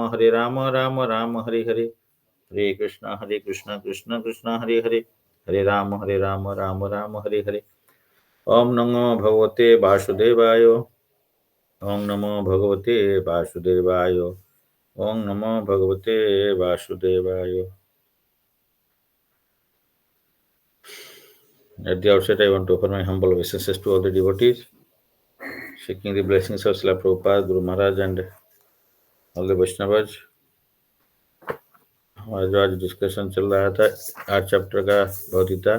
हरे राम राम राम हरे हरे, हरे कृष्णा कृष्ण कृष्ण हरे हरे, हरे राम राम राम हरे हरे। ओम नमो भगवते वासुदेवाय, ओम नमो भगवते वासुदेवाय, ओम नमो भगवते वासुदेवाय। At the outset, I want to offer my humble obeisances to all the devotees, seeking the blessings of Srila Prabhupada, Guru Maharaj, and all the Vaishnavas. हमारा जो आज डिस्कशन चल रहा था 8 चैप्टर का Bhagavad Gita,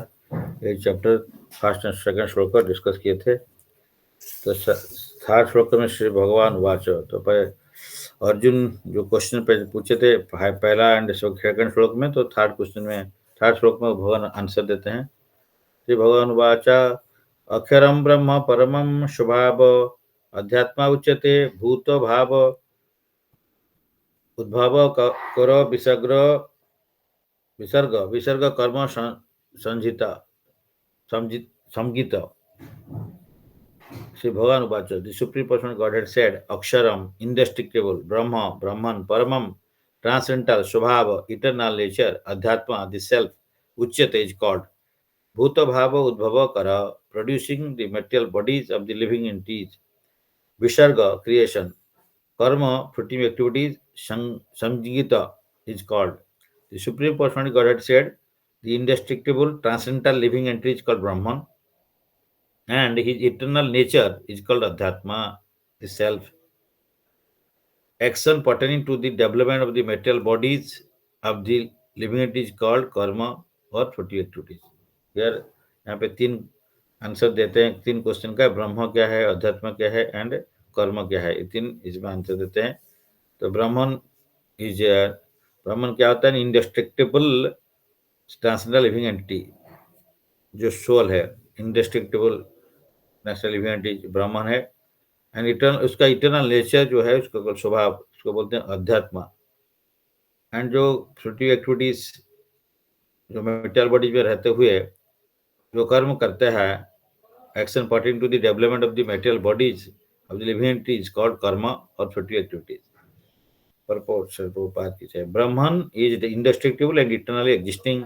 8 chapter first and second श्लोक पर discuss किए थे। तो थर्ड श्लोक में श्री भगवान वाच, तो अर्जुन जो क्वेश्चन पूछे थे पहला एंड सेकंड श्लोक में, तो थर्ड क्वेश्चन में थर्ड श्लोक में भगवान आंसर देते हैं। श्री भगवान वाचा अक्षरम ब्रह्म परमं शुभाव अध्यात्मा उच्यते भूत भाव उद्भव करो विसर्ग विसर्ग कर्म संहिता संगीत। Sri Bhagavan Uvacha, the Supreme Personal Godhead said, Aksharam, indestructible, Brahma, Brahman, Paramam, transcendental, Shubhava, eternal nature, Adhyatma, the self, Uchyate is called. Bhuta Bhava Udbhava Kara, producing the material bodies of the living entities. Visarga, creation. Karma, fruitive activities, Samjigita is called. The Supreme Personality Godhead said, the indestructible, transcendental living entity is called Brahman, and his eternal nature is called Adhyatma, the self. Action pertaining to the development of the material bodies of the living entity is called karma or fruitive activities. Here, यहाँ पे 3 answer देते हैं, 3 question का, ब्रह्म क्या है, अध्यात्म क्या है एंड कर्म क्या है, ये 3 इसमें आंसर देते हैं। तो ब्राह्मण क्या होता है? इंडेस्ट्रक्टिबल ट्रांसेंडेंटल लिविंग एंटिटी, जो सोल है, इंडेस्ट्रक्टिबल नेशनल लिविंग एंटिटी ब्राह्मण है। एंड इटर्नल, उसका इटर्नल नेचर जो है, उसका स्वभाव, उसको बोलते हैं अध्यात्मा। एंड जो फ्रूटिव एक्टिविटीज, जो मेटल बॉडीज में रहते हुए जो कर्म करते हैं, action pertaining to the development of the metal bodies of the living entity is called karma और फ्रूटिव एक्टिविटीज। प्रभुपाद की जय। Brahman is indestructible and eternally existing,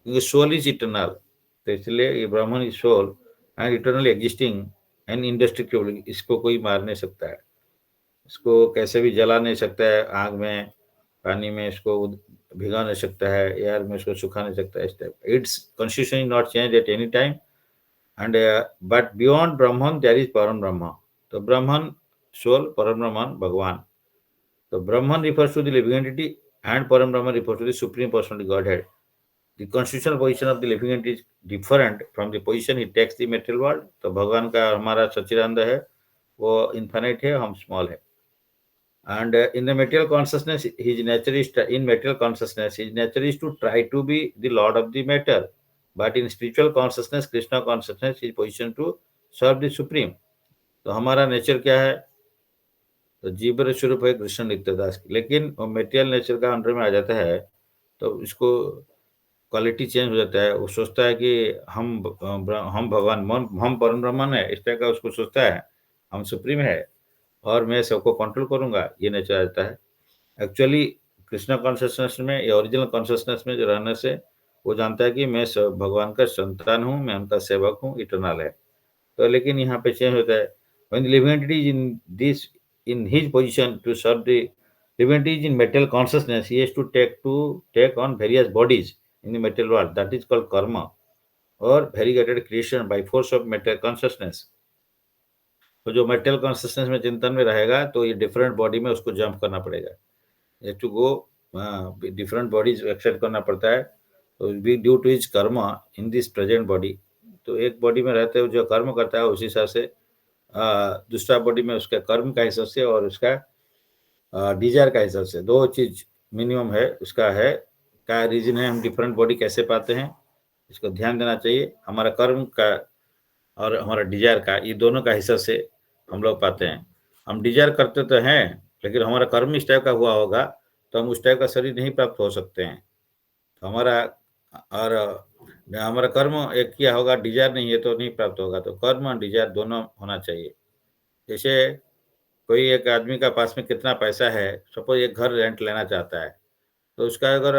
soul is eternal, तो इसलिए ये Brahman is soul and eternally existing and indestructible, इसको कोई मार नहीं सकता है, इसको कैसे भी जला नहीं सकता है, आग में, पानी में इसको भिगा नहीं सकता है, एयर में इसको सुखा नहीं सकता है, इस type. It's constitution is not change at any time and but beyond Brahman there is Param Brahm. तो ब्रह्मन सोल, परम ब्रह्मन भगवान। तो Brahman refers to the living entity and Param Brahman refers to the supreme personality godhead. The constitutional position of the living entity is different from the position he takes the material world. तो भगवान का, हमारा सच्चिदानंद है, वो infinite है, हम स्मॉल है। And in the material consciousness, his nature is to try to be the lord of the matter. But in spiritual consciousness, Krishna consciousness, is positioned to serve the supreme. तो हमारा nature क्या है? तो जीवर स्वरूप है कृष्ण नित्यदास की, लेकिन वो मेटेरियल नेचर का अंडर में आ जाता है, तो इसको क्वालिटी चेंज हो जाता है। वो सोचता है कि हम भगवान, हम परम ब्रह्मन है, इस तरह का उसको सोचता है, हम सुप्रीम है और मैं सबको कंट्रोल करूंगा, ये नेचर आ जाता है। एक्चुअली कृष्ण कॉन्शियसनेस में या ओरिजिनल कॉन्शियसनेस में जो रहने से वो जानता है कि मैं भगवान का संतान हूँ, मैं उनका सेवक हूँ, इटर्नल है। तो लेकिन यहाँ पे चेंज होता है, when the living entity is in his position to serve the living entity is in material consciousness, he has to take on various bodies in the material world. That is called karma or variegated creation by force of material consciousness. तो जो metal consciousness में चिंतन में रहेगा, तो ये different body में उसको जंप करना पड़ेगा, to go different bodies accept करना पड़ता है। तो ड्यू टू हिज कर्म इन दिस प्रेजेंट बॉडी, तो एक बॉडी में रहते हुए जो कर्म करता है उस हिसाब से दूसरा बॉडी में उसका कर्म का हिसाब से और उसका डिजायर का हिसाब से, 2 चीज मिनिमम है उसका है। क्या रीजन है हम डिफरेंट बॉडी कैसे पाते हैं, इसको ध्यान देना चाहिए। हमारा कर्म का और हमारा डिजायर का, ये दोनों का हिसाब से हम लोग पाते हैं। हम डिजायर करते तो हैं, लेकिन हमारा कर्म इस टाइप का हुआ होगा तो हम उस टाइप का शरीर नहीं प्राप्त हो सकते हैं। तो हमारा कर्म एक किया होगा, डिजायर नहीं है तो नहीं प्राप्त होगा। तो कर्म और डिजायर दोनों होना चाहिए। जैसे कोई एक आदमी का पास में कितना पैसा है, सपोज एक घर रेंट लेना चाहता है, तो उसका अगर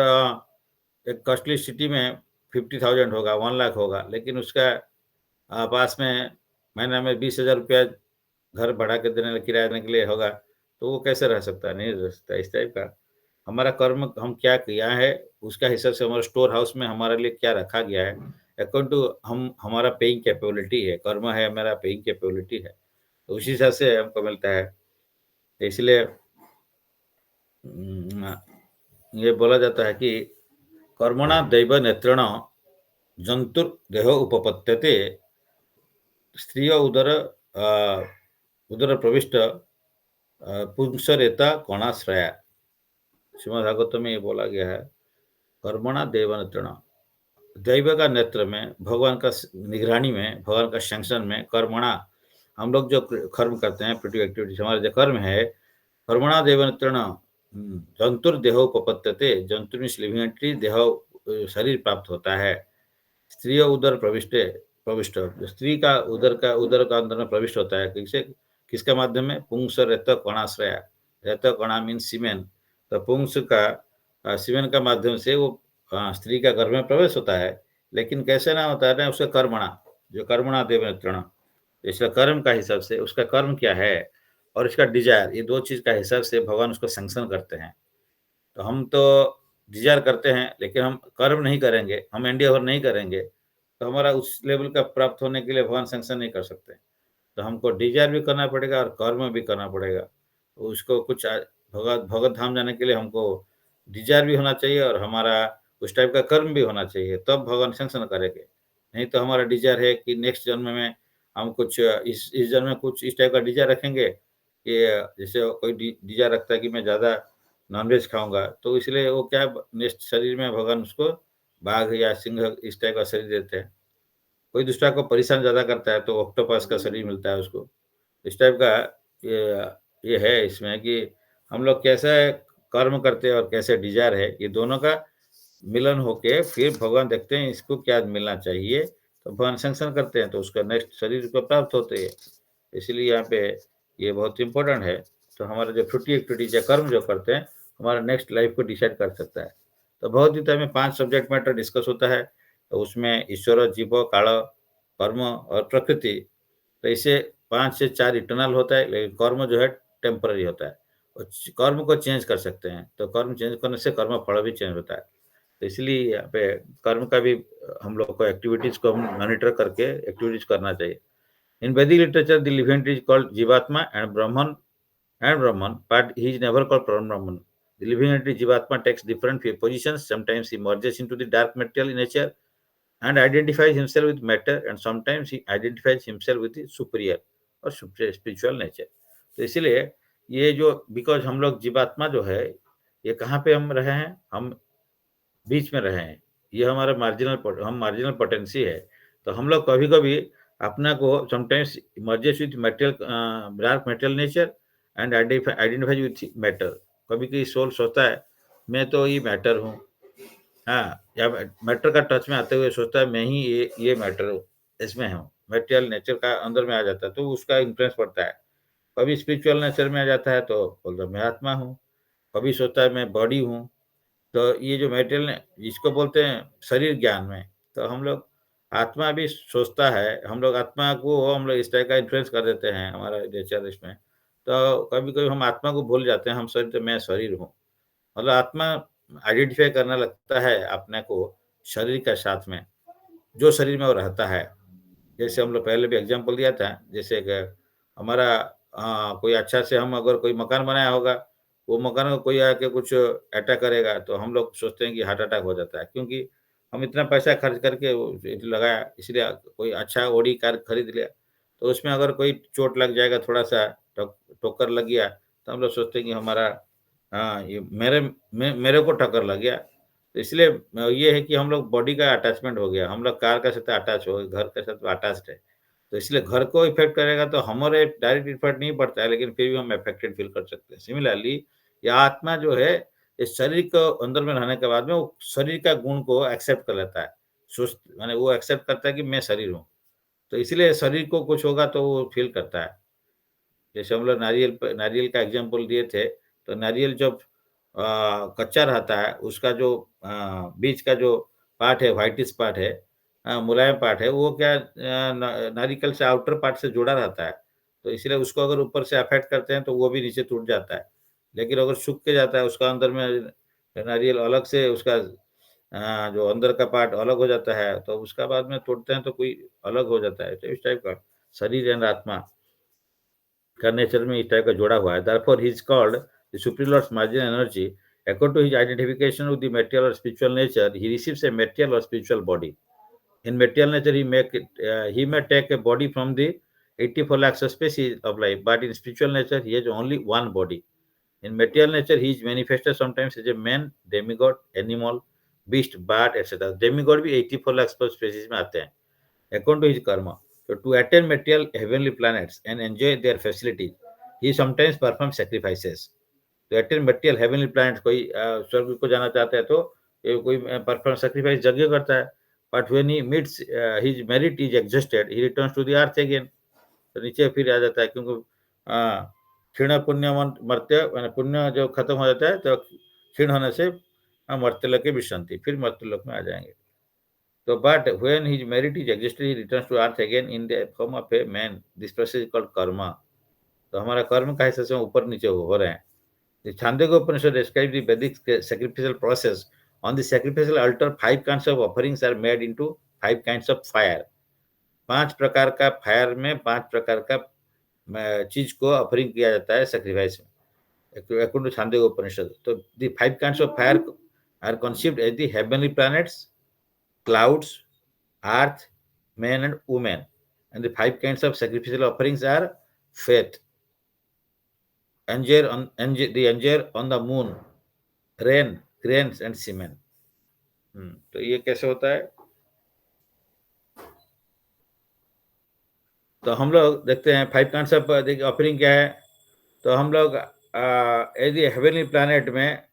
एक कॉस्टली सिटी में 50,000 होगा, 1 लाख होगा, लेकिन उसका पास में महीना में 20,000 रुपया घर भाड़ा के देने किराया देने के लिए होगा, तो वो कैसे रह सकता है? नहीं रह सकता। इस टाइप का हमारा कर्म हम क्या किया है, उसका हिसाब से हमारा स्टोर हाउस में हमारे लिए क्या रखा गया है, अकॉर्डिंग टू हम हमारा पेइंग कैपेबिलिटी है, कर्म है हमारा पेइंग कैपेबिलिटी है, तो उसी हिसाब से हमको मिलता है। तो इसलिए ये बोला जाता है कि कर्मणा दैव नेत्रेण जंतुर्देह उपपद्यते, स्त्रिय उदर प्रविष्ट पुंसरेता कणाश्रया। श्रीमद् भागवत में ये बोला गया है, कर्मणा दैव नेत्रेण, दैव का नेत्र में, भगवान का निगरानी में, भगवान का सैंक्शन में, कर्मणा हम लोग जो कर्म करते हैं, प्रोडक्टिव एक्टिविटीज, हमारा जो कर्म है, कर्मणा देव नेत्रेण जंतुर्देह उपपद्यते, जंतु मीन्स लिविंग एंटिटी, देह शरीर प्राप्त होता है। स्त्रिय उदर प्रविष्टे, प्रविष्ट स्त्री का उदर का अंदर में प्रविष्ट होता है, किससे, किसका माध्यम में? पुंस रेत कणाश्रया, रेत कणा मीन सीमेन, तो पुंस का सीमेन का माध्यम से वो स्त्री का गर्भ में प्रवेश होता है, लेकिन कैसे ना होता है ना, उसका कर्मणा, जो कर्मणा देव नेत्रेण, इसका कर्म का हिसाब से, उसका कर्म क्या है और इसका डिजायर, ये दो चीज का हिसाब से भगवान उसको सैंक्शन करते हैं। तो हम तो डिजायर करते हैं, लेकिन हम कर्म नहीं करेंगे, हम एंडियोर नहीं करेंगे, तो हमारा उस लेवल का प्राप्त होने के लिए भगवान सैंक्शन नहीं कर सकते। तो हमको डिजायर भी करना पड़ेगा और कर्म भी करना पड़ेगा। तो उसको कुछ भगवत भगवत धाम जाने के लिए हमको डिजायर भी होना चाहिए और हमारा उस टाइप का कर्म भी होना चाहिए, तब भगवान सैंक्शन करेंगे। नहीं तो हमारा डिजायर है कि नेक्स्ट जन्म में हम कुछ इस जन्म में कुछ इस टाइप का डिजायर रखेंगे कि जैसे कोई डिजायर रखता है कि मैं ज़्यादा नॉनवेज खाऊंगा, तो इसलिए वो क्या, नेक्स्ट शरीर में भगवान उसको बाघ या सिंह इस टाइप का शरीर देते हैं। कोई दूसरा को परेशान ज़्यादा करता है तो ऑक्टोपस का शरीर मिलता है उसको। इस टाइप का ये है इसमें कि हम लोग कैसे कर्म करते हैं और कैसे डिजायर है, ये दोनों का मिलन होके फिर भगवान देखते हैं इसको क्या मिलना चाहिए, तो भगवान सैंक्शन करते हैं, तो उसका नेक्स्ट शरीर को प्राप्त होते हैं। इसलिए यहाँ पे ये बहुत इंपॉर्टेंट है। तो हमारा जो फ्रूटी एक्टिविटीज या कर्म जो करते हैं, हमारा नेक्स्ट लाइफ को डिसाइड कर सकता है। तो भगवद्गीता में 5 सब्जेक्ट मैटर डिस्कस होता है, तो उसमें ईश्वर, जीव, काल, कर्म और प्रकृति, तो इसे 5 से 4 इटर्नल होता है, लेकिन कर्म जो है टेम्पररी होता है। और कर्म को चेंज कर सकते हैं, तो कर्म चेंज करने से कर्म फल भी चेंज होता है। तो इसलिए यहाँ पे कर्म का भी हम लोग को एक्टिविटीज को मॉनिटर करके एक्टिविटीज करना चाहिए। In Vedic literature the living entity is called jivatma and Brahman, but he is never called Brahman. The living entity Jivatma takes different positions. Sometimes he merges into the dark material nature and identifies himself with matter, and sometimes he identifies himself with the superior और spiritual nature. तो इसीलिए ये जो, because हम लोग जीवात्मा जो है, ये कहाँ पे हम रहे हैं, हम बीच में रहे हैं। ये हमारा मार्जिनल पोटेंसी है। तो हम लोग कभी-कभी अपना को sometimes merges with material, dark material nature and identify with matter. कभी-कभी सोल सोचता है मैं तो ये मैटर हूँ, हाँ, या मैटर का टच में आते हुए सोचता है मैं ही ये मैटर हूँ, इसमें हूँ। मटेरियल नेचर का अंदर में आ जाता है तो उसका इन्फ्लुएंस पड़ता है। कभी स्पिरिचुअल नेचर में आ जाता है तो बोलता है मैं आत्मा हूँ, कभी सोचता है मैं बॉडी हूँ। तो ये जो मेटेरियल इसको बोलते हैं शरीर ज्ञान में, तो हम लोग आत्मा भी सोचता है, हम लोग आत्मा को हम लोग इस तरह का इन्फ्लुएंस कर देते हैं हमारा नेचर इसमें। तो कभी-कभी हम आत्मा को भूल जाते हैं, हम शरीर, तो मैं शरीर हूँ। मतलब आत्मा आइडेंटिफ़ाई करने लगता है अपने को शरीर के साथ में, जो शरीर में वो रहता है। जैसे हम लोग पहले भी एग्ज़ाम्पल दिया था, जैसे कि हमारा कोई अच्छा से हम अगर कोई मकान बनाया होगा, वो मकान में कोई आके कुछ अटैक करेगा, तो हम लोग सोचते हैं कि हार्ट अटैक हो जाता है, क्योंकि हम इतना पैसा खर्च करके वो लगाया, इसलिए कोई अच्छा ऑडी कार खरीद लिया, तो उसमें अगर कोई चोट लग जाएगा, थोड़ा-सा ठोकर लग गया, तो हम लोग सोचते हैं कि हमारा, हाँ, ये मेरे को ठक्कर लग गया। तो इसलिए ये है कि हम लोग बॉडी का अटैचमेंट हो गया, हम लोग कार के साथ अटैच हो गए, घर के साथ अटैच्ड है। तो इसलिए घर को इफ़ेक्ट करेगा तो हमारे डायरेक्ट इफ़ेक्ट नहीं पड़ता है, लेकिन फिर भी हम अफेक्टेड फ़ील कर सकते हैं। सिमिलरली ये आत्मा जो है, इस शरीर को अंदर में रहने के बाद में वो शरीर का गुण को एक्सेप्ट कर लेता है। सुस्त माने वो एक्सेप्ट करता है कि मैं शरीर हूँ। तो इसीलिए शरीर को कुछ होगा तो वो फ़ील करता है। जैसे हम लोग नारियल का एग्जाम्पल दिए थे, तो नारियल जब कच्चा रहता है, उसका जो बीच का जो पार्ट है, व्हाइटिश पार्ट है, मुलायम पार्ट है, वो क्या नारियल से आउटर पार्ट से जुड़ा रहता है, तो इसलिए उसको अगर ऊपर से अफेक्ट करते हैं तो वो भी नीचे टूट जाता है। लेकिन अगर सूख के जाता है, उसका अंदर में नारियल अलग से उसका जो अंदर का पार्ट अलग हो जाता है, तो उसका बाद में तोड़ते हैं तो कोई अलग हो जाता है। तो इस टाइप का शरीर एंड आत्मा का नेचर में इस टाइप का जोड़ा हुआ है। Therefore, he is called the superior Lord's marginal energy. According to his identification with the material or spiritual nature, he receives a material or spiritual body. In material nature, he may take a body from the 84 lakhs of species of life, but in spiritual nature, he has only one body. In material nature, he is manifested sometimes as a man, demigod, animal, beast, bird, etc. Demigod भी 84 lakhs per species में आते हैं. According to his karma. So to attain material heavenly planets and enjoy their facilities, he sometimes performs sacrifices. To attain material heavenly planets, कोई स्वर्ग को जाना चाहता है तो कोई परफॉर्म सेक्रीफाइस यज्ञ करता है. But when he meets his merit is exhausted, he returns to the earth again. तो नीचे फिर आ जाता है, क्योंकि क्षीण पुण्य मर्त्य, पुण्य जो खत्म हो जाता है तो क्षीण होने से मर्त्यलोक की विश्रांति, फिर मर्त्यलोक में आ जाएंगे. So, but when his merit is exhausted, he returns to earth again in the form of a man. This process is called karma. तो हमारा कर्म का हिस्से से ऊपर नीचे हो रहे हैं. The Chandogya Upanishad describes the Vedic sacrificial process. On the sacrificial altar, 5 kinds of offerings are made into 5 kinds of fire. 5 प्रकार का फायर में 5 प्रकार का चीज को ऑफरिंग किया जाता है सैक्रिफाइस में, according to Chandogya Upanishad. So the 5 kinds of fire are conceived as the heavenly planets, clouds, earth, men and women. And the 5 kinds of sacrificial offerings are faith, the anjir on the moon, rain, grains and semen. तो ये कैसे होता है? तो हम लोग देखते हैं 5 kinds of ऑफरिंग क्या है. तो हम लोग यदि हेवनली प्लैनेट में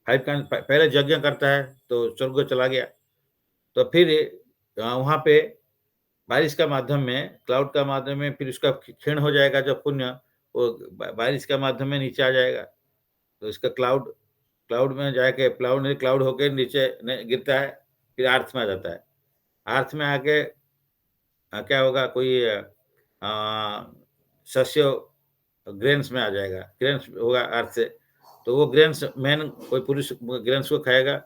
5 kinds पहले यज्ञ करता है तो स्वर्ग चला गया, तो फिर वहाँ पे बारिश का माध्यम में, क्लाउड का माध्यम में फिर उसका क्षीण हो जाएगा जो पुण्य, वो बारिश का माध्यम में नीचे आ जाएगा. तो इसका क्लाउड में जाके क्लाउड होकर नीचे गिरता है, फिर अर्थ में आ जाता है. अर्थ में आके क्या होगा, कोई शस्य ग्रेन्स में आ जाएगा, ग्रेन्स होगा अर्थ से, तो वो ग्रेन्स मैन कोई पुरुष ग्रेन्स को खाएगा,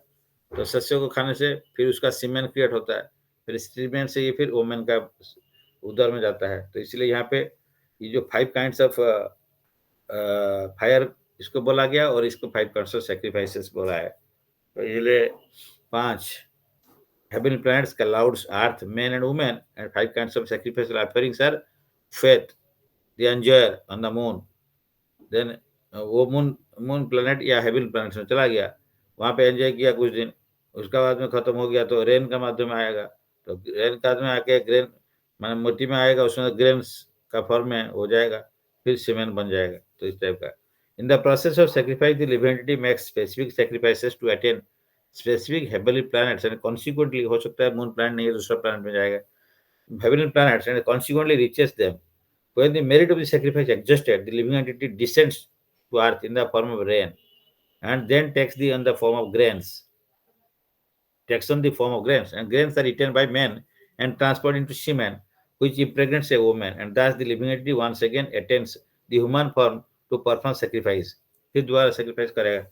तो सस्यों को खाने से फिर उसका सीमेन क्रिएट होता है, फिर सीमेन से ये फिर वोमेन का उदर में जाता है. तो इसलिए यहाँ पे ये जो 5 kinds ऑफ फायर इसको बोला गया और इसको 5 kinds ऑफ सैक्रिफाइसेस बोला है. तो इसलिए 5 heavenly planets, clouds, earth, men and women, and 5 kinds of sacrificial offerings are faith, the enjoyer on the moon. Then वो मून प्लेनेट या हेवन प्लेनेट में चला गया, वहाँ पे एंजॉय किया कुछ दिन, उसका बाद में खत्म हो गया तो रेन का माध्यम में आएगा. तो रेन का में आके ग्रेन माने मिट्टी में आएगा, उसमें ग्रेन्स का फॉर्म में हो जाएगा, फिर सीमेंट बन जाएगा. तो इस टाइप का. In the process of sacrifice the living entity makes specific sacrifices to attain specific heavenly planets and consequently, हो सकता है मून प्लैनेट नहीं है दूसरा प्लैनेट में जाएगा, heavenly planets, and consequently reaches them. When the merit of the sacrifice exhausted, the living entity descends to earth in the form of rain, and then takes on the form of grains. Takes on the form of grains, and grains are eaten by men and transported into semen, which impregnates a woman, and thus the living entity once again attains the human form to perform sacrifice. फिर दोबारा sacrifice करेगा.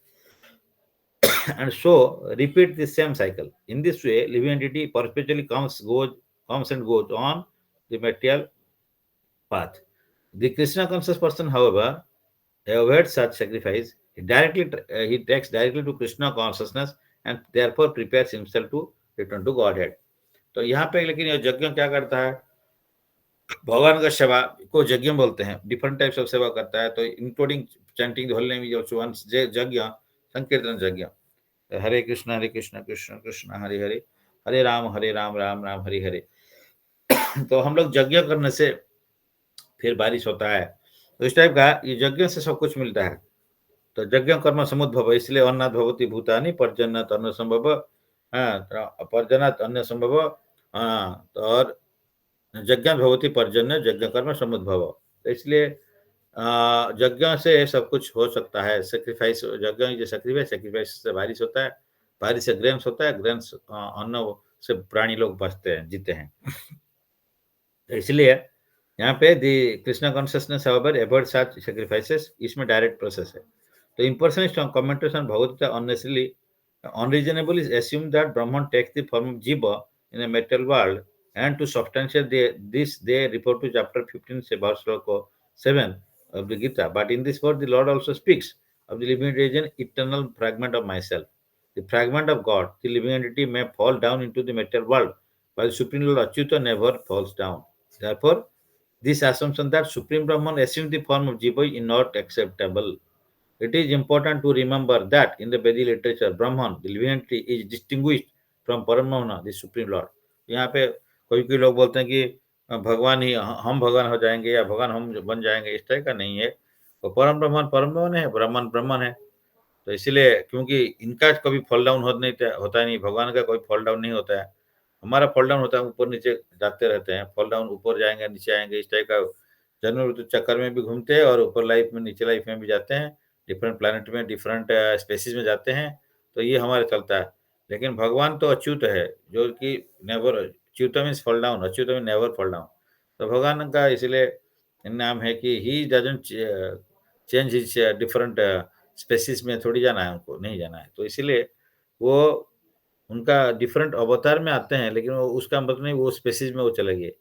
And so repeat the same cycle. In this way, living entity perpetually comes and goes on the material path. The Krishna conscious person, however, avoids such sacrifice. He takes directly to Krishna consciousness and therefore prepares himself to return to Godhead. तो यहाँ पे लेकिन ये यज्ञ क्या करता है, भगवान का सेवा को यज्ञ बोलते हैं. डिफरेंट टाइप्स ऑफ सेवा करता है, तो including chanting the holy name of once yajna, sankirtana यज्ञ. हरे कृष्ण कृष्ण कृष्ण हरे हरे, हरे राम राम राम हरे हरे. तो हम लोग यज्ञ करने से फिर बारिश होता है. तो इस टाइप का ये यज्ञ से सब कुछ मिलता है. तो यज्ञ कर्म समुद्भव, इसलिए अन्नात् भवति भूतानि पर्जन्यात् अन्न संभव, पर्जन्यात् अन्न संभव, और यज्ञ भवति पर्जन्य यज्ञ कर्म समुद्भव. तो इसलिए यज्ञ से सब कुछ हो सकता है। सैक्रिफाइस यज्ञ जो सैक्रिफाइस से बारिश होता है, बारिश से ग्रेन्स होता है, ग्रेन्स अन्न से प्राणी लोग बचते हैं, जीते हैं। तो इसलिए यहाँ पे the Krishna consciousness however avoid such sacrifices, इसमें डायरेक्ट प्रोसेस है। तो impersonalist commentators on Bhagavad Gita unnecessarily unreasonably assume that Brahman takes the form of Jiva in a material world, and to substantiate this, they refer to chapter 15, verse 7 of the Gita. But in this verse, the Lord also speaks of the living region, eternal fragment of myself. The fragment of God, the living entity, may fall down into the material world, but the Supreme Lord Achyuta never falls down. Therefore, this assumption that Supreme Brahman assumes the form of Jiva is not acceptable. It is important to remember that in the Vedic literature, Brahman, the living entity, is distinguished from Paramahana, the Supreme Lord. यहाँ पे कोई कोई लोग बोलते हैं कि भगवान ही हम भगवान हो जाएंगे या भगवान हम बन जाएंगे, इस तरह का नहीं है। तो परम ब्रह्मन है, ब्रह्मन ब्रह्मन है। तो इसीलिए क्योंकि इनका कभी फॉल डाउन होता ही नहीं, भगवान का कोई फॉल डाउन नहीं होता है। हमारा फॉल डाउन होता है, ऊपर नीचे जाते रहते हैं। फॉल डाउन ऊपर जाएंगे नीचे आएंगे, इस टाइप का जन्म तो चक्कर में भी घूमते हैं और ऊपर लाइफ में नीचे लाइफ में भी जाते हैं, डिफरेंट प्लैनेट में डिफरेंट स्पेसिस में जाते हैं। तो ये हमारे चलता है। लेकिन भगवान तो अच्युत है, जो कि never, Achyuta means fall down, Achyuta mean never fall down. तो भगवान का इसलिए नाम है कि he doesn't change his different species में थोड़ी जाना है, उनको नहीं जाना है। तो इसीलिए वो उनका डिफरेंट अवतार में आते हैं, लेकिन वो उसका मतलब नहीं वो स्पेसिस में वो चले गए।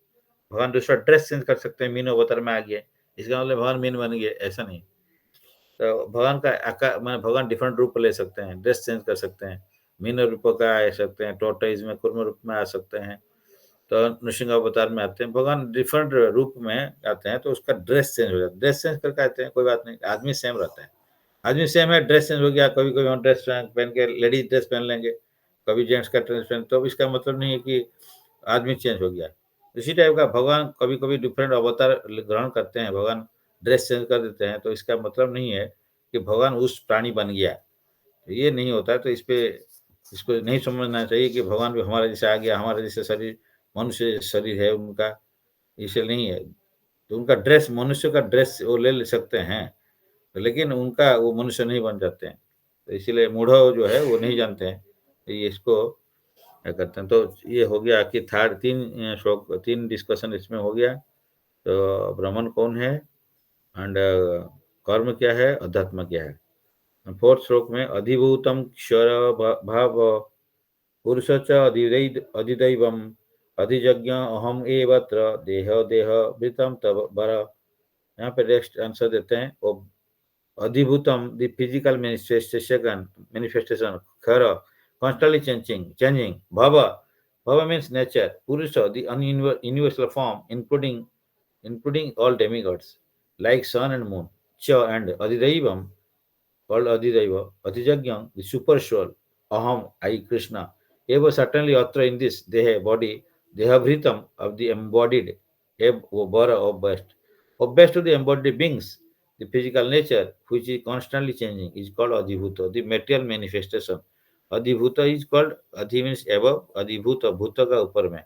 भगवान दूसरा ड्रेस चेंज कर सकते हैं, मीन अवतार में आ गए, इसका मतलब भगवान मीन बन गए, ऐसा नहीं। तो भगवान का आकार मैंने भगवान डिफरेंट रूप ले सकते हैं, ड्रेस चेंज कर सकते हैं, मीन रूप का आ सकते हैं, टोर्टोइज में कुर्म रूप में आ सकते हैं, तो नृसिंह अवतार में आते हैं। भगवान डिफरेंट रूप में आते हैं तो उसका ड्रेस चेंज हो जाता है। ड्रेस चेंज करके आते हैं, कोई बात नहीं, आदमी सेम रहता है। आदमी सेम है, ड्रेस चेंज हो गया, कभी कभी हम ड्रेस पहन के लेडीज ड्रेस पहन लेंगे, कभी जेंट्स का ड्रेस पहन, तो इसका मतलब नहीं है कि आदमी चेंज हो गया। इसी टाइप का भगवान कभी कभी डिफरेंट अवतार ग्रहण करते हैं, भगवान ड्रेस चेंज कर देते हैं, तो इसका मतलब नहीं है कि भगवान उस प्राणी बन गया, तो ये नहीं होता है। तो इस पे इसको नहीं समझना चाहिए कि भगवान भी हमारे जैसे आ गया, हमारे जैसे शरीर मनुष्य शरीर है उनका, इसे नहीं है। तो उनका ड्रेस, मनुष्य का ड्रेस वो ले सकते हैं, लेकिन उनका वो मनुष्य नहीं बन जाते हैं। तो इसीलिए मूढ़ जो है वो नहीं जानते हैं, तो ये इसको क्या करते हैं। तो ये हो गया कि थर्ड तीन डिस्कशन इसमें हो गया। तो ब्राह्मण कौन है एंड कर्म क्या है, अध्यात्म क्या है। फोर्थ श्लोक में अधिभूतम क्षर भाव पुरुष च अधिदैवम अधिजज्ञ अहम एवत्र देह देह वृतम तब बर। यहाँ पे नेक्स्ट आंसर देते हैं। अधिभूतम द फिजिकल मैनिफेस्टेशन, खर constantly changing, bhava means nature, purusha the universal form including all demigods like sun and moon, cha and adidaivam called adidaiva, adijagnyam the super soul, aham I Krishna, eva certainly atra in this deha body, dehavritam of the embodied, eb bara of best to the embodied beings. The physical nature which is constantly changing is called adhibhuta, the material manifestation. Adhibhuta is called, adhi means above, adhibhuta भूत का ऊपर में,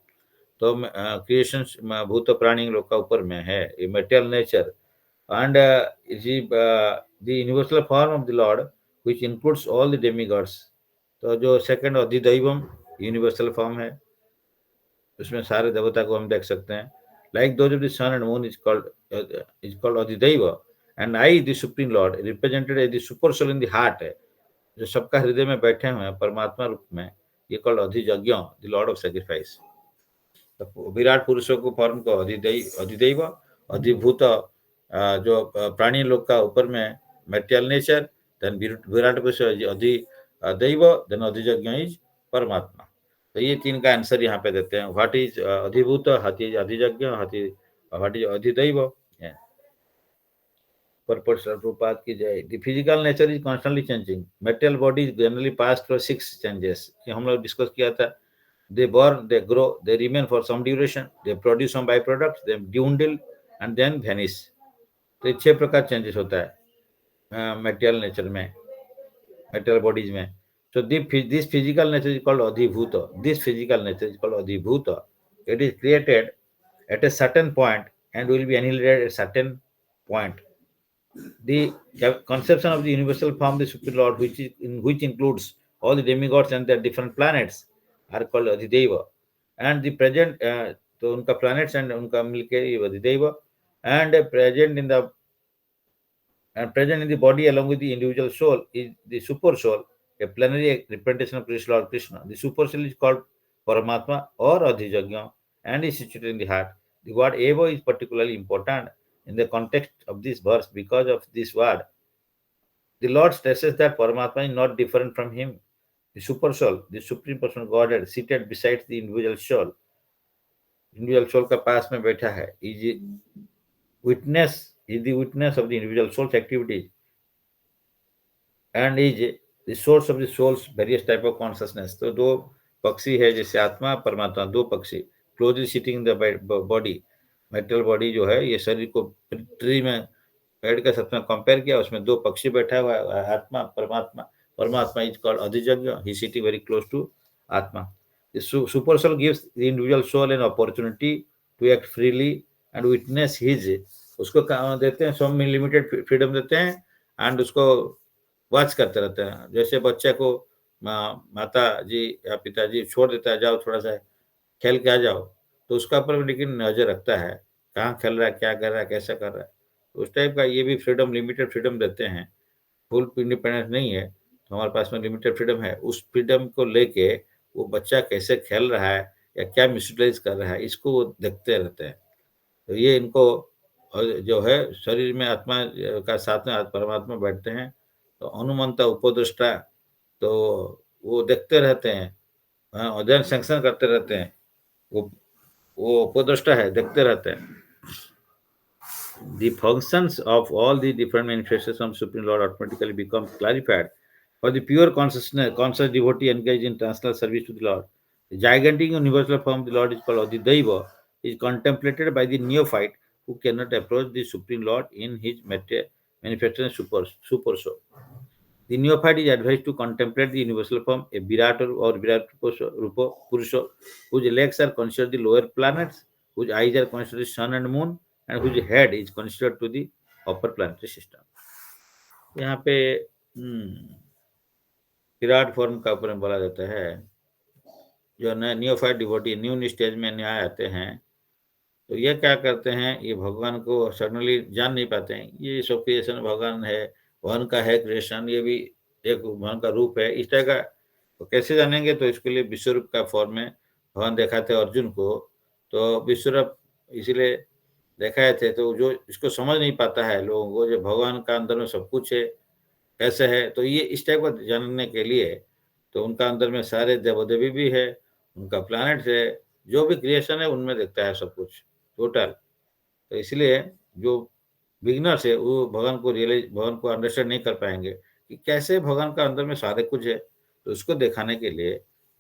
तो creation भूत प्राणी लोग का ऊपर में है, ये material nature and the universal form of the Lord which includes all the demigods. तो जो सेकंड अधिदैवम यूनिवर्सल फॉर्म है, उसमें सारे देवता को हम देख सकते हैं। Like those of the sun and moon is called adhidaiva, and I the supreme lord represented as the super soul in the heart है, जो सबका हृदय में बैठे हुए हैं परमात्मा रूप में, ये called adhiyajna the lord of sacrifice. तो विराट पुरुषों को फॉर्म को अधिदैव, अधिभूत जो प्राणी लोग का ऊपर में मेटेरियल नेचर, देन विराट पुरुष अधिदैव, देन अधियज्ञ इज परमात्मा। तो ये तीन का आंसर यहाँ पे देते हैं। What is adhibhuta, what is adhiyajna, what is adhidaiva. Purpose of Prabhupada ki jai. The physical nature is constantly changing. Material body is generally passed through 6 changes. ये हम लोग डिस्कस किया था। They born, they grow, they remain for some duration, they produce some byproducts, they dwindle and then vanish. तो ये 6 प्रकार changes होता है मेटेरियल नेचर में, मेटेरियल बॉडीज में। So this physical nature is called adhibhuta. This physical nature is called adhibhuta. It is created at a certain point and will be annihilated at a certain point. The conception of the universal form, the Supreme Lord, which includes all the demigods and their different planets, are called Adhideva. And the present, तो उनका planets and उनका मिलके ये Adhideva, and present in the body along with the individual soul is the super soul, a plenary representation of Krishna Lord Krishna. The super soul is called Paramatma or Adhijagya and is situated in the heart. The word Eva is particularly important in the context of this verse because of this word. The Lord stresses that Paramatma is not different from him. The super soul, the supreme personal Godhead, seated beside the individual soul का पास में बैठा है, is the witness of the individual soul's activities and is the source of the soul's various type of consciousness. तो दो पक्षी है जैसे आत्मा परमात्मा, दो पक्षी closely sitting in the body, metal body जो है ये शरीर को ट्री में पेड़ के साथ में कंपेयर किया, उसमें दो पक्षी बैठा हुआ है, आत्मा परमात्मा. Paramatma is called adhiyajna, he sitting very close to atma. Super soul gives the individual soul an opportunity to act freely and witness his, उसको देते हैं सम लिमिटेड फ्रीडम देते हैं एंड उसको वॉच करते रहते हैं. जैसे बच्चे को माता जी या पिताजी छोड़ देता है, जाओ थोड़ा सा खेल के आ जाओ, तो उसका ऊपर भी लेकिन नजर रखता है, कहाँ खेल रहा है, क्या कर रहा है, कैसा कर रहा है. तो उस टाइप का ये भी फ्रीडम, लिमिटेड फ्रीडम देते हैं, फुल इंडिपेंडेंस नहीं है. तो हमारे पास में लिमिटेड फ्रीडम है, उस फ्रीडम को लेके वो बच्चा कैसे खेल रहा है या क्या मिसयूटिलाइज कर रहा है, इसको वो देखते रहते हैं. तो ये इनको जो है शरीर में आत्मा का साथ में परमात्मा बैठते हैं, तो हनुमंत उपदृष्टा, तो वो देखते रहते हैं, अध्ययन सैंक्शन करते रहते हैं, वो उपदृष्टा है, देखते रहते हैं. The functions of all the different manifestations of Supreme Lord automatically become clarified for the pure conscious devotee engaged in transcendental service to the Lord. The gigantic universal form of the Lord is called Adhidaiva, is contemplated by the neophyte who cannot approach the Supreme Lord in his manifestation super soul. The neophyte is advised to contemplate the universal form, a Virat or Virat Rupa Purusha, whose legs are considered the lower planets, whose eyes are considered the sun and moon, and whose head is considered to the upper planetary system. यहाँ पे Virat form का ऊपर में बोला जाता है, जो neophyte devotee new stage में न्याय आते हैं, तो ये क्या करते हैं, ये भगवान को सडनली जान नहीं पाते हैं, ये सब क्रिएशन भगवान है, भगवान का है क्रिएशन, ये भी एक भगवान का रूप है, इस तरह का. तो कैसे जानेंगे, तो इसके लिए विश्वरूप का फॉर्म में भगवान दिखाते अर्जुन को. तो विश्वरूप इसीलिए दिखाए थे, तो जो इसको समझ नहीं पाता है लोगों को, जो भगवान का अंदर में सब कुछ है, कैसे है, तो ये इस टाइप का जानने के लिए, तो उनका अंदर में सारे देवदेवी भी है, उनका प्लैनेट है, जो भी क्रिएशन है उनमें देखता है सब कुछ टोटल. तो इसलिए जो बिगिनर्स है वो भगवान को अंडरस्टैंड नहीं कर पाएंगे कि कैसे भगवान का अंदर में सारे कुछ है. तो उसको दिखाने के लिए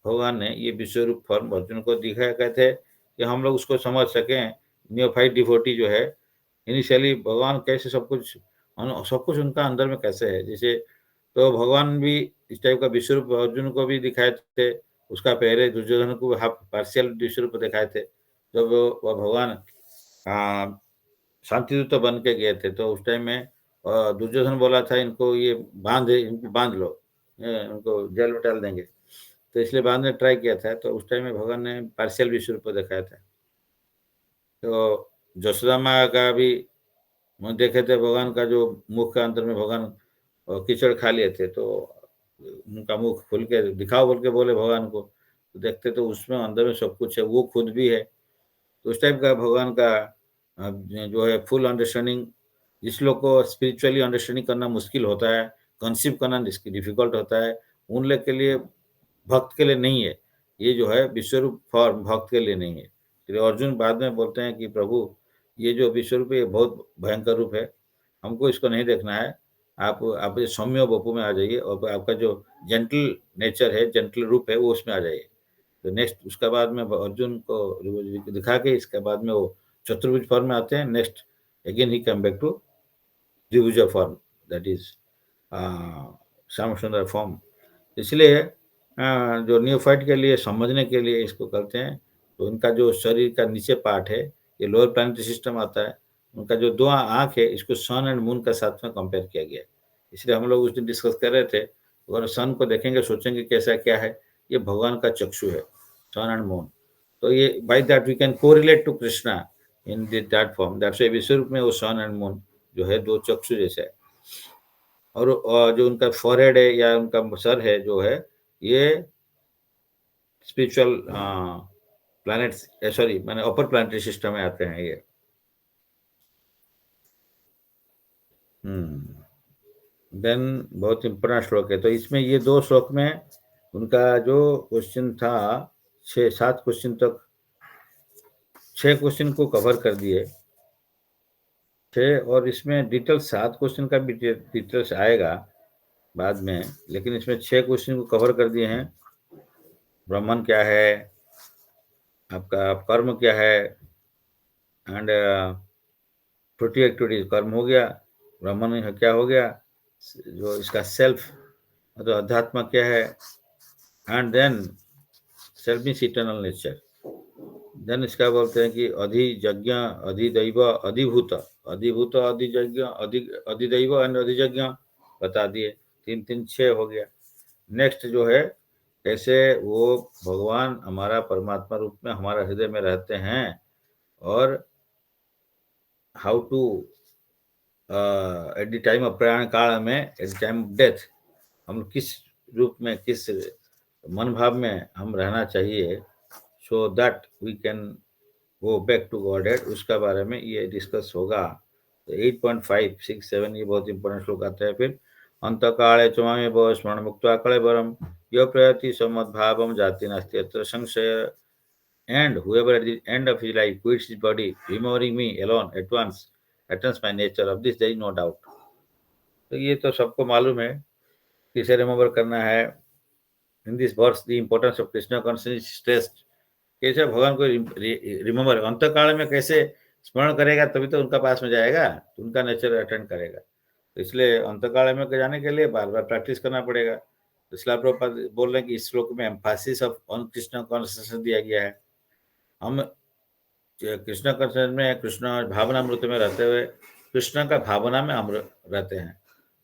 भगवान ने ये विश्वरूप फॉर्म अर्जुन को दिखाया, कहते हैं कि हम लोग उसको समझ सकें. नियोफाइट डिवोटी जो है, इनिशियली भगवान कैसे सब कुछ उनका अंदर में कैसे है, जैसे तो भगवान भी इस टाइप का विश्वरूप अर्जुन को भी दिखाए थे. उसका पहले दुर्योधन को हाफ पार्शियल विश्वरूप दिखाए थे, जब वो भगवान शांतिदूत बन के गए थे, तो उस टाइम में दुर्योधन बोला था इनको इनको बांध लो, उनको जेल में डाल देंगे, तो इसलिए बांधने ट्राई किया था. तो उस टाइम में भगवान ने पार्शियल विश्वरूप दिखाया था. तो जसोदा माँ का भी देखे थे, भगवान का जो मुख का अंदर में भगवान कीचड़ खा लिए थे, तो उनका मुख खुल के दिखाओ बोल के बोले भगवान को, तो देखते तो उसमें अंदर में सब कुछ है, वो खुद भी है. तो उस टाइप का भगवान का जो है फुल अंडरस्टैंडिंग, जिस लोग को स्पिरिचुअली अंडरस्टैंडिंग करना मुश्किल होता है, कंसीव करना डिफिकल्ट होता है, उन लोग के लिए, भक्त के लिए नहीं है. ये जो है विश्वरूप फॉर्म भक्त के लिए नहीं है. तो अर्जुन बाद में बोलते हैं कि प्रभु ये जो विश्वरूप है ये बहुत भयंकर रूप है, हमको इसको नहीं देखना है, आप सौम्य वपु में आ जाइए और आपका जो जेंटल नेचर है, जेंटल रूप है, वो उसमें आ जाइए. तो नेक्स्ट उसके बाद में अर्जुन को दिखा के इसके बाद में वो चतुर्भुज फॉर्म में आते हैं. Next again he come back to dvibhuja form, that is Shyam Sundar form. इसलिए जो न्यूफाइट के लिए समझने के लिए इसको करते हैं. तो इनका जो शरीर का नीचे पार्ट है, ये लोअर प्लानिटरी सिस्टम आता है, उनका जो दो आंख है इसको सन एंड मून का साथ में कंपेयर किया गया है। इसलिए हम लोग उस दिन डिस्कस कर रहे थे, अगर सन को देखेंगे सोचेंगे कैसा क्या है, ये भगवान का चक्षु है, सन एंड मून। तो ये by that we can correlate to Krishna in that form, that's why विश्व रूप में वो सन एंड मून जो है दो चक्षु जैसे है। और जो उनका फॉरहेड है या उनका सर है जो है, ये स्पिरिचुअल प्लैनेट्स, सॉरी मैंने अपर प्लानिटरी सिस्टम में आते हैं ये। देन बहुत इंपॉर्टेंट श्लोक है, तो इसमें ये दो श्लोक में उनका जो क्वेश्चन था, 6-7 क्वेश्चन तक, 6 क्वेश्चन को कवर कर दिए 6, और इसमें डिटेल 7 क्वेश्चन का भी डिटेल्स आएगा बाद में, लेकिन इसमें 6 क्वेश्चन को कवर कर दिए हैं। ब्राह्मण क्या है, आपका कर्म क्या है, एंड फ्रूटी एक्टिविटीज कर्म हो गया, ब्राह्मण क्या हो गया, जो इसका सेल्फ तो अध्यात्म क्या है, and then self means eternal nature. Then इसका बोलते हैं कि अधियज्ञ, अधिदैव, अधिभूत, अधिभूत, अधियज्ञ, अधिदैव एंड अधियज्ञ बता दिए, 3 3 6 हो गया। नेक्स्ट जो है कैसे वो भगवान हमारा परमात्मा रूप में हमारा हृदय में रहते हैं, और how to at the time of प्रयाण काल में, at the time of death, हम किस रूप में, किस मन भाव में हम रहना चाहिए, so that we can go back to godhead, उसका बारे में ये डिस्कस होगा। तो 8.5, 6, 7 ये बहुत इंपॉर्टेंट श्लोक आता है। फिर अंत काले चमामे भव स्मरण मुक्त्वा कलेवरम यो प्रयति समद्भावम जाति नास्ति अत्र संशय, and whoever at the end of his life quits his body, remembering me alone at once, attends my nature, of this there is no doubt। तो ये तो सबको मालूम है, किसे रिमेम्बर करना है। In this verse the importance of Krishna consciousness stressed, कैसे भगवान को रिमेम्बर, अंत काल में कैसे स्मरण करेगा तभी तो उनका पास में जाएगा, तो उनका नेचर अटेंड करेगा। तो इसलिए अंत काल में जाने के लिए बार बार प्रैक्टिस करना पड़ेगा। तो इसलिए प्रभुपाद बोल रहे हैं कि इस श्लोक में Mphasis of on Krishna consciousness दिया गया है। हम कृष्ण कॉन्शियसनेस में, कृष्ण भावनामृत में रहते हुए कृष्ण का भावना में हम रहते हैं,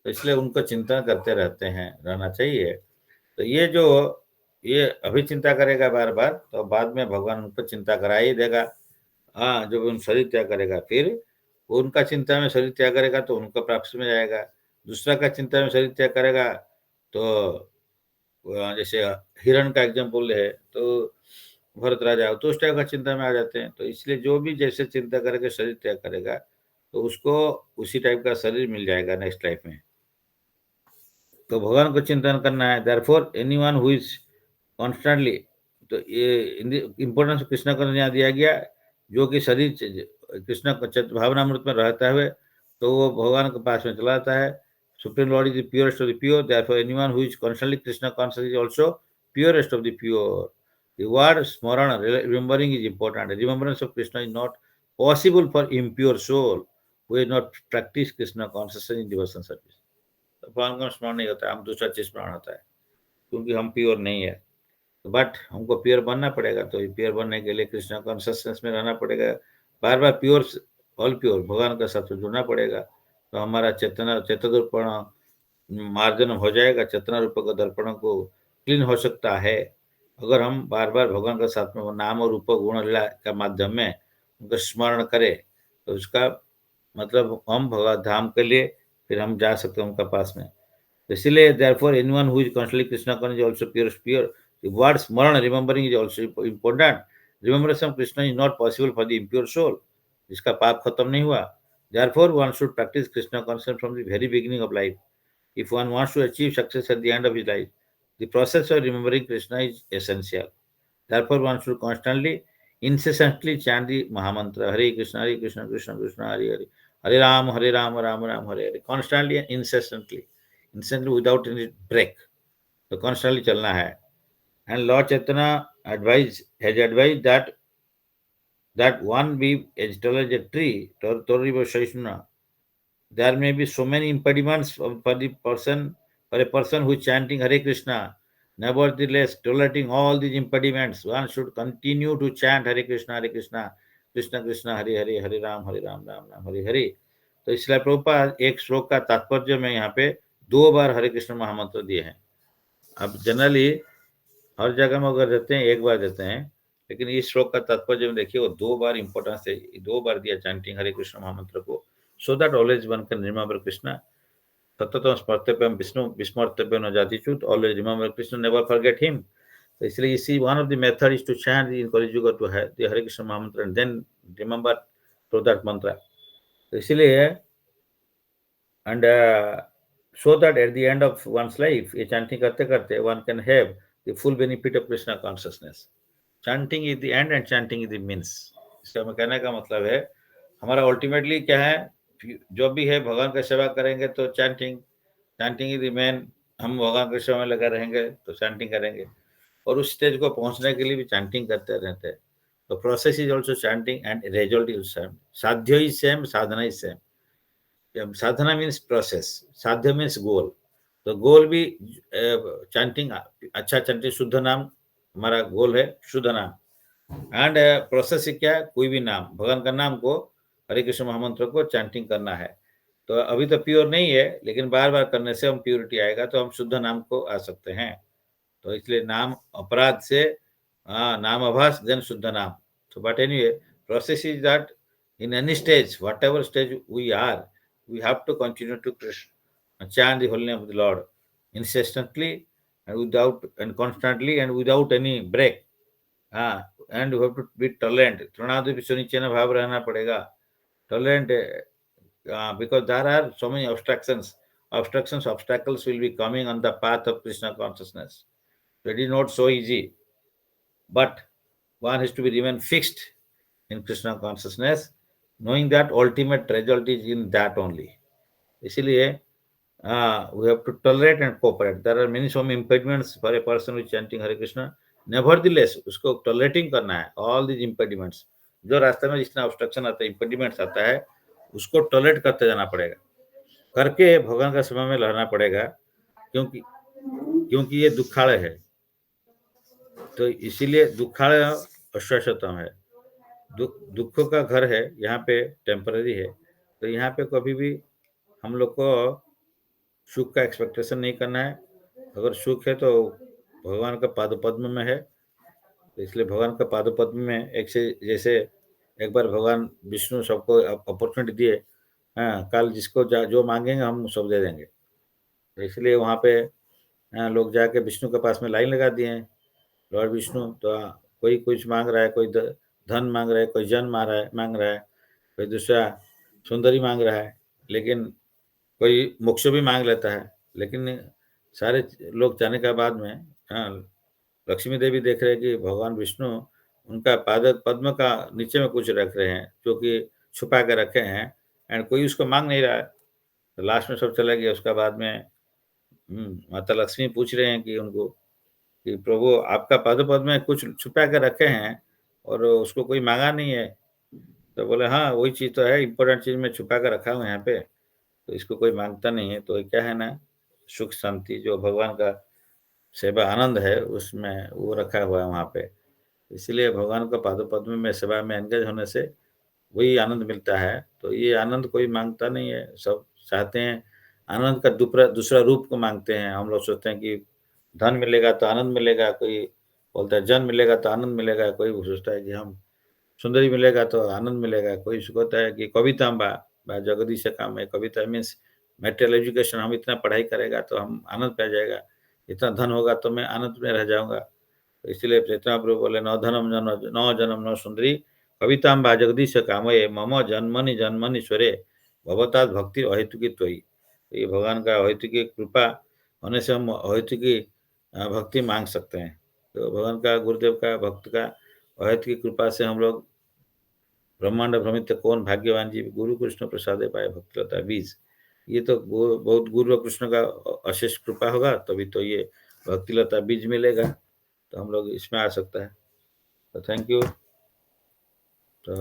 तो इसलिए उनको चिंतन करते रहते हैं, रहना चाहिए। तो ये अभी चिंता करेगा बार बार, तो बाद में भगवान उनको चिंता करा ही देगा। हाँ, जब उन शरीर त्याग करेगा, फिर वो उनका चिंता में शरीर त्याग करेगा तो उनका प्राप्ति में जाएगा। दूसरा का चिंता में शरीर त्याग करेगा तो जैसे हिरण का एग्जाम्पल है, तो भरत राजा तो उस टाइप का चिंता में आ जाते हैं। तो इसलिए जो भी जैसे चिंता करके शरीर त्याग करेगा तो उसको उसी टाइप का शरीर मिल जाएगा नेक्स्ट लाइफ में। तो भगवान को चिंतन करना है। Therefore anyone who is constantly, तो ये इम्पोर्टेंस कृष्ण को यहाँ दिया गया, जो कि शरीर कृष्ण भावनामृत में रहता है तो वो भगवान के पास में चला जाता है। Supreme Lord is the purest of the pure, therefore anyone who is constantly Krishna conscious is also purest of the pure. The word smarana, remembering, is important. Remembrance of Krishna is not possible for impure soul who has not practiced Krishna consciousness in devotion service। तो भगवान का स्मरण नहीं होता है, हम दूसरा चीज स्मरण होता है, क्योंकि हम प्योर नहीं है। बट हमको प्योर बनना पड़ेगा, तो प्योर बनने के लिए कृष्ण कॉन्शियसनेस में रहना पड़ेगा, बार बार प्योर, ऑल प्योर भगवान का साथ जुड़ना पड़ेगा। तो हमारा चेतन मार्जन हो जाएगा, चेतना रूप का दर्पण को क्लीन हो सकता है अगर हम बार बार भगवान के साथ में नाम और रूप गुण लीला के माध्यम में उनका स्मरण करें। तो उसका मतलब हम भगवान धाम के लिए फिर हम जा सकते हैं उनका पास में। इसीलिए therefore anyone who is constantly Krishna conscious is also pure। The word स्मरण, remembering, is also important। Remembrance of Krishna is not possible for the impure soul, जिसका पाप खत्म नहीं हुआ। Therefore one should practice Krishna consciousness from the very beginning of life if one wants to achieve success at the end of his life। The process of remembering Krishna is essential। Therefore one should constantly, incessantly chant the Mahamantra, Hare Krishna, Krishna Krishna, Hare Hare, Hare Ram, Ram Ram, Hare Hare, constantly and incessantly without any break। तो constantly चलना है। And Lord Chaitanya has advised that one be as tall as a tree, Toriva Shaishna। There may be so many impediments for a person who is chanting Hare Krishna. Nevertheless, tolerating all these impediments, one should continue to chant Hare Krishna, Krishna Krishna Hari Hari, हरे राम राम राम हरि हरि। तो इसलिए प्रभुपाद एक श्लोक का तात्पर्य में यहाँ पे 2 बार हरे कृष्ण महामंत्र दिए हैं। अब जनरली हर जगह में अगर देते हैं 1 बार देते हैं, लेकिन इस श्लोक का तात्पर्य में देखिए वो 2 बार इंपॉर्टेंस है, 2 बार दिया चैंटिंग हरे कृष्ण महामंत्र को, so that always one can remember Krishna सततम स्मर्तव्यम विष्णु विस्मर्तव्यो न जातिच्युत, always remember Krishna, never forget him. तो इसलिए इसी one of the method is to chant in Kaliyuga to है the Hare Krishna mahamantra and then remember through that mantra. तो इसलिए and so that at the end of one's life ये chanting करते करते one can have the full benefit of Krishna consciousness. Chanting is the end and chanting is the means. इसका मैं कहने का मतलब है हमारा अल्टीमेटली क्या है, जो भी है भगवान का सेवा करेंगे तो चैंटिंग इज द मेन। हम भगवान के सेवा में लगा रहेंगे तो चैंटिंग करेंगे, और उस स्टेज को पहुंचने के लिए भी चैंटिंग करते रहते हैं। तो process is also chanting and result is same, sadhya is same, sadhana is same. Sadhana means process, sadhya means goal. तो गोल भी चैंटिंग, अच्छा चैंटिंग, शुद्ध नाम हमारा गोल है, शुद्ध नाम। एंड प्रोसेस क्या, कोई भी नाम, भगवान का नाम को, हरे कृष्ण महामंत्र को चैंटिंग करना है। तो अभी तो प्योर नहीं है, लेकिन बार बार करने से हम प्योरिटी आएगा, तो हम शुद्ध नाम को आ सकते हैं। तो इसलिए नाम अपराध से नाम अभास देन शुद्ध नाम। तो but anyway process is that in any stage, whatever stage we are, we have to continue to chant the holy name of the Lord incessantly and without and constantly and without any break. And we have to be tolerant. Trinadu Vishwanichena भाव रहना पड़ेगा, tolerant, because there are so many obstacles will be coming on the path of Krishna consciousness. So it is not so easy, but one has to be remain fixed in Krishna consciousness, knowing that ultimate result is in that only. इसलिए we have to tolerate and cooperate. There are many so many impediments for a person who is chanting Hare Krishna. Nevertheless, उसको tolerating करना है all these impediments. जो रास्ते में जितना obstruction आता है, impediments आता है, उसको tolerate करते जाना पड़ेगा, करके भगवान का समय में लहरना पड़ेगा, क्योंकि ये दुखालय है। तो इसीलिए दुखालय अशाश्वतम है, दुखों का घर है, यहाँ पे टेम्पररी है। तो यहाँ पे कभी भी हम लोग को सुख का एक्सपेक्टेशन नहीं करना है। अगर सुख है तो भगवान का पाद पद्म में है। तो इसलिए भगवान का पाद पद्म में एक से जैसे एक बार भगवान विष्णु सबको अपॉर्चुनिटी दिए, कल जिसको जो मांगेंगे हम सब दे देंगे। तो इसलिए वहाँ पे लोग जाके विष्णु के पास में लाइन लगा दिए हैं, लॉर्ड विष्णु। तो कोई कुछ मांग रहा है, कोई धन मांग रहा है, कोई जन मांग रहा है, कोई दूसरा सुंदरी मांग रहा है, लेकिन कोई मोक्ष भी मांग लेता है। लेकिन सारे लोग जाने के बाद में लक्ष्मी देवी देख रहे हैं कि भगवान विष्णु उनका पाद पद्म का नीचे में कुछ रख रहे हैं, जो कि छुपा के रखे हैं, एंड कोई उसको मांग नहीं रहा है। तो लास्ट में सब चले गए। उसका बाद में माता लक्ष्मी पूछ रहे हैं कि उनको कि प्रभु आपका पादुपद में कुछ छुपा के रखे हैं और उसको कोई मांगा नहीं है। तो बोले हाँ वही चीज़ तो है, इम्पोर्टेंट चीज़ में छुपा के रखा हूँ यहाँ पे, तो इसको कोई मांगता नहीं है। तो क्या है ना, सुख शांति जो भगवान का सेवा आनंद है उसमें वो रखा हुआ है वहाँ पे। इसलिए भगवान का पादुपद्म में सेवा में एंगेज होने से वही आनंद मिलता है। तो ये आनंद कोई मांगता नहीं है, सब चाहते हैं आनंद का दूसरा रूप को मांगते हैं। हम लोग सोचते हैं कि धन मिलेगा तो आनंद मिलेगा, कोई बोलता है जन मिलेगा तो आनंद मिलेगा, कोई सोचता है कि हम सुंदरी मिलेगा तो आनंद मिलेगा, कोई सोचता है कि कविता बा जगदीश काम है। कविता मीन्स मेटेरियल एजुकेशन, हम इतना पढ़ाई करेगा तो हम आनंद पा जाएगा, इतना धन होगा तो मैं आनंद में रह जाऊंगा। तो इसलिए चैतन्य प्रभु बोले न धनम न जन्म न सुंदरी कविताम बा जगदीश कामये मम जन्मनि जन्मनीश्वरे भवतात् भक्ति अहेतुकी त्वयि। ये भगवान का अहेतुकी कृपा होने से हम अहेतुकी भक्ति मांग सकते हैं। तो भगवान का, गुरुदेव का, भक्त का अहेतुकी कृपा से हम लोग ब्रह्मांड भ्रमित कौन भाग्यवान जी गुरु कृष्ण प्रसादे पाए भक्तिलता बीज। ये तो बहुत गुरु कृष्ण का अशेष कृपा होगा तभी तो ये भक्तिलता बीज मिलेगा, तो हम लोग इसमें आ सकता है। तो थैंक यू। तो